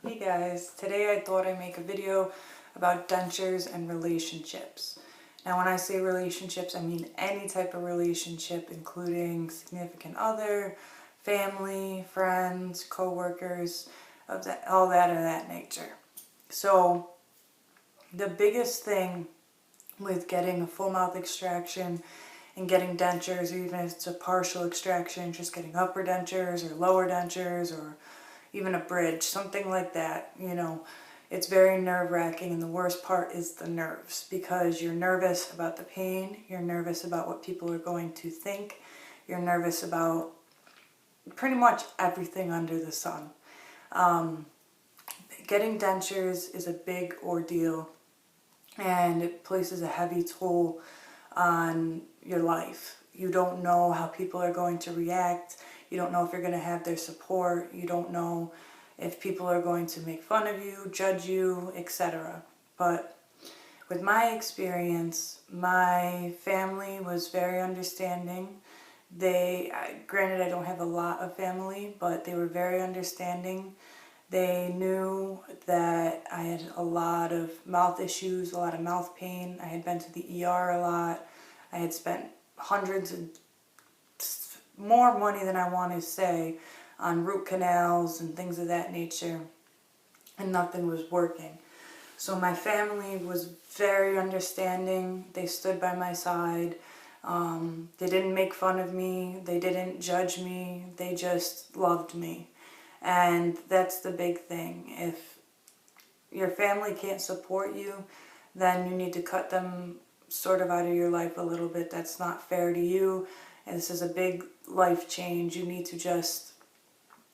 Hey guys, today I thought I'd make a video about dentures and relationships. Now when I say relationships, I mean any type of relationship, including significant other, family, friends, co-workers, all that of that nature. So the biggest thing with getting a full mouth extraction and getting dentures, or even if it's a partial extraction, just getting upper dentures or lower dentures or even a bridge, something like that, it's very nerve-wracking, and the worst part is the nerves, because you're nervous about the pain, you're nervous about what people are going to think, you're nervous about pretty much everything under the sun. Getting dentures is a big ordeal, and it places a heavy toll on your life. You don't know how people are going to react. You don't know if you're going to have their support. You don't know if people are going to make fun of you, judge you, etc. But with my experience, my family was very understanding. Granted, I don't have a lot of family, but they were very understanding. They knew that I had a lot of mouth issues, a lot of mouth pain. I had been to the ER a lot. I had spent hundreds and more money than I want to say on root canals and things of that nature, and nothing was working. So my family was very understanding. They stood by my side. They didn't make fun of me. They didn't judge me. They just loved me. And that's the big thing. If your family can't support you, then you need to cut them sort of out of your life a little bit. That's not fair to you. And this is a big life change. You need to just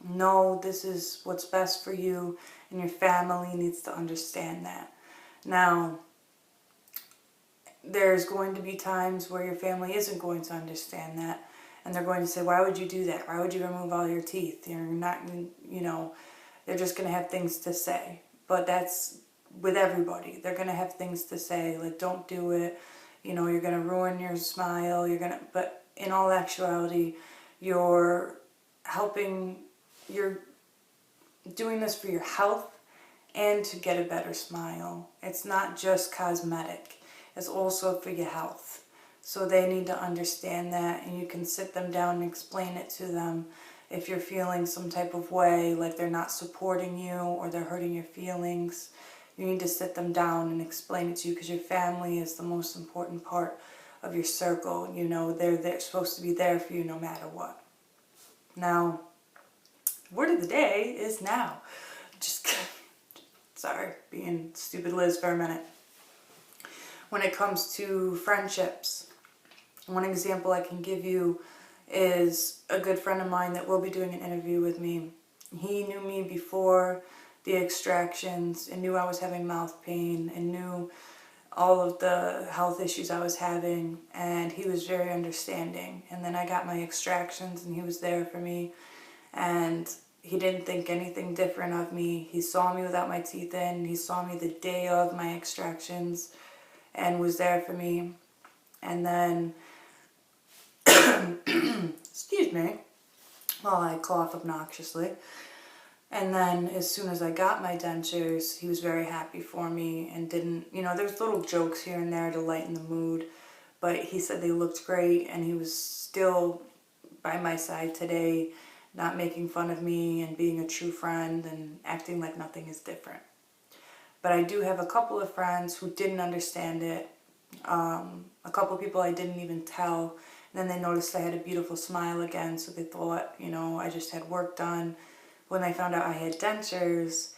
know this is what's best for you, and your family needs to understand that. Now, there's going to be times where your family isn't going to understand that, and they're going to say, why would you do that? Why would you remove all your teeth? You're not, they're just going to have things to say. But that's with everybody. They're going to have things to say, like, don't do it. You're going to ruin your smile. But in all actuality, you're doing this for your health and to get a better smile. It's not just cosmetic. It's also for your health. So they need to understand that, and you can sit them down and explain it to them. If you're feeling some type of way, like they're not supporting you or they're hurting your feelings, you need to sit them down and explain it to you, because your family is the most important part of your circle. They're supposed to be there for you no matter what. Now, word of the day is now. Sorry, being stupid Liz for a minute. When it comes to friendships, one example I can give you is a good friend of mine that will be doing an interview with me. He knew me before the extractions and knew I was having mouth pain and knew all of the health issues I was having, and he was very understanding. And then I got my extractions and he was there for me, and he didn't think anything different of me. He saw me without my teeth in. He saw me the day of my extractions and was there for me. And then, excuse me, while I cough obnoxiously. And then as soon as I got my dentures, he was very happy for me and didn't, there's little jokes here and there to lighten the mood. But he said they looked great, and he was still by my side today, not making fun of me and being a true friend and acting like nothing is different. But I do have a couple of friends who didn't understand it. A couple of people I didn't even tell. And then they noticed I had a beautiful smile again, so they thought, I just had work done. When they found out I had dentures,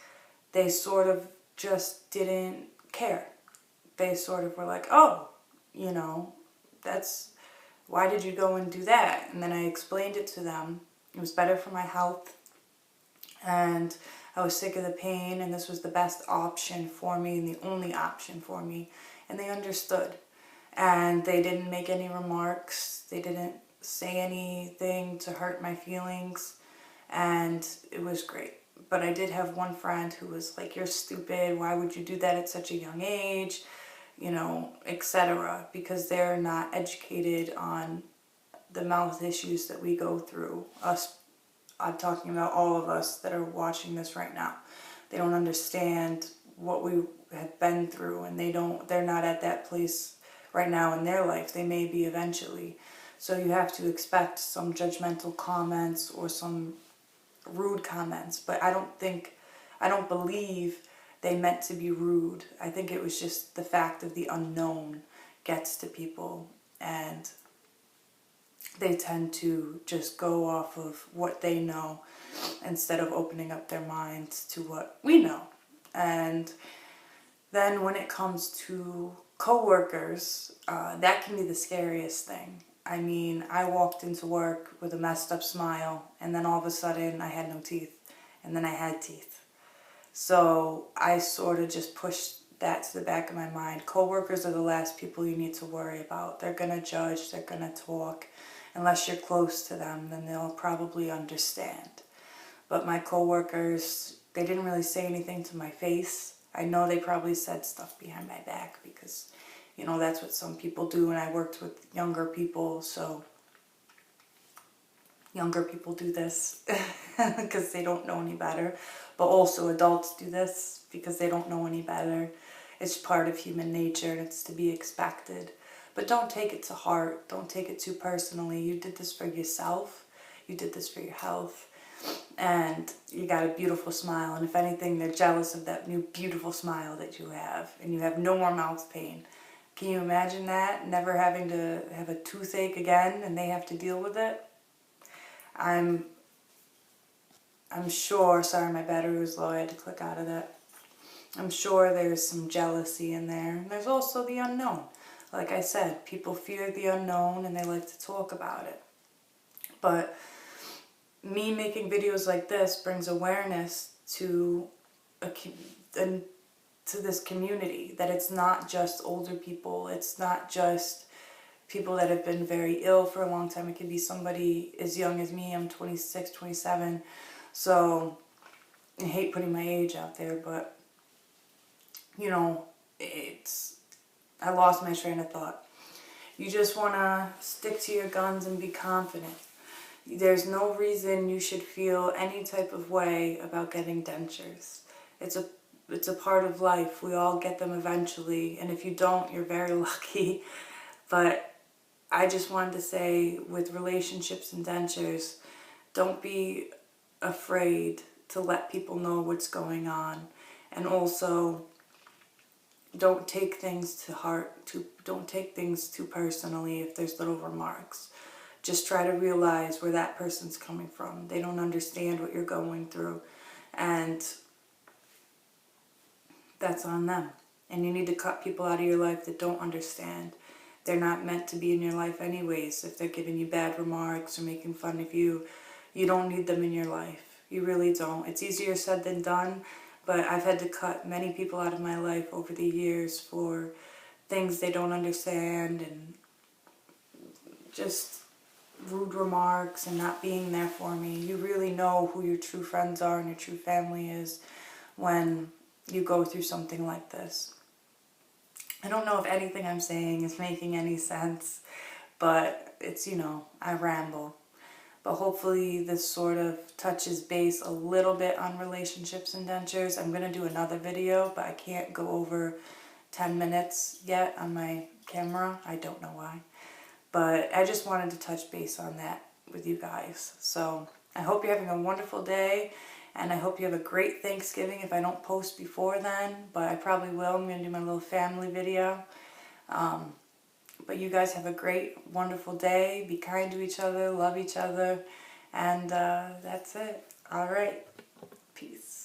they sort of just didn't care. They sort of were like, oh, why did you go and do that? And then I explained it to them. It was better for my health, and I was sick of the pain, and this was the best option for me and the only option for me. And they understood. And they didn't make any remarks. They didn't say anything to hurt my feelings. And it was great. But I did have one friend who was like, you're stupid. Why would you do that at such a young age? Etc. Because they're not educated on the mouth issues that we go through. I'm talking about all of us that are watching this right now. They don't understand what we have been through, and they're not at that place right now in their life. They may be eventually. So you have to expect some judgmental comments or some rude comments, but I don't believe they meant to be rude. I think it was just the fact of the unknown gets to people, and they tend to just go off of what they know instead of opening up their minds to what we know. And then when it comes to coworkers, that can be the scariest thing. I mean, I walked into work with a messed up smile, and then all of a sudden I had no teeth, and then I had teeth. So I sort of just pushed that to the back of my mind. Coworkers are the last people you need to worry about. They're going to judge, they're going to talk. Unless you're close to them, then they'll probably understand. But my coworkers, they didn't really say anything to my face. I know they probably said stuff behind my back because, you know, that's what some people do, and I worked with younger people, so younger people do this because they don't know any better. But also adults do this because they don't know any better. It's part of human nature, and it's to be expected. But don't take it to heart. Don't take it too personally. You did this for yourself. You did this for your health. And you got a beautiful smile. And if anything, they're jealous of that new beautiful smile that you have. And you have no more mouth pain. Can you imagine that? Never having to have a toothache again and they have to deal with it? I'm sure, sorry my battery was low, I had to click out of that. I'm sure there's some jealousy in there. And there's also the unknown. Like I said, people fear the unknown and they like to talk about it. But me making videos like this brings awareness to this community, that it's not just older people, it's not just people that have been very ill for a long time. It could be somebody as young as me. I'm 26, 27, so I hate putting my age out there, but you know, I lost my train of thought. You just want to stick to your guns and be confident. There's no reason you should feel any type of way about getting dentures. It's a part of life. We all get them eventually, and if you don't, you're very lucky. But I just wanted to say, with relationships and dentures, don't be afraid to let people know what's going on. And also, don't take things to heart. Don't take things too personally if there's little remarks. Just try to realize where that person's coming from. They don't understand what you're going through, and that's on them. And you need to cut people out of your life that don't understand. They're not meant to be in your life anyways. If they're giving you bad remarks or making fun of you, you don't need them in your life. You really don't. It's easier said than done, but I've had to cut many people out of my life over the years for things they don't understand and just rude remarks and not being there for me. You really know who your true friends are and your true family is when you go through something like this. I don't know if anything I'm saying is making any sense, but it's, you know, I ramble. But hopefully this sort of touches base a little bit on relationships and dentures. I'm going to do another video, but I can't go over 10 minutes yet on my camera. I don't know why. But I just wanted to touch base on that with you guys. So I hope you're having a wonderful day, and I hope you have a great Thanksgiving if I don't post before then, but I probably will. I'm going to do my little family video. But you guys have a great, wonderful day. Be kind to each other, love each other, and that's it. All right. Peace.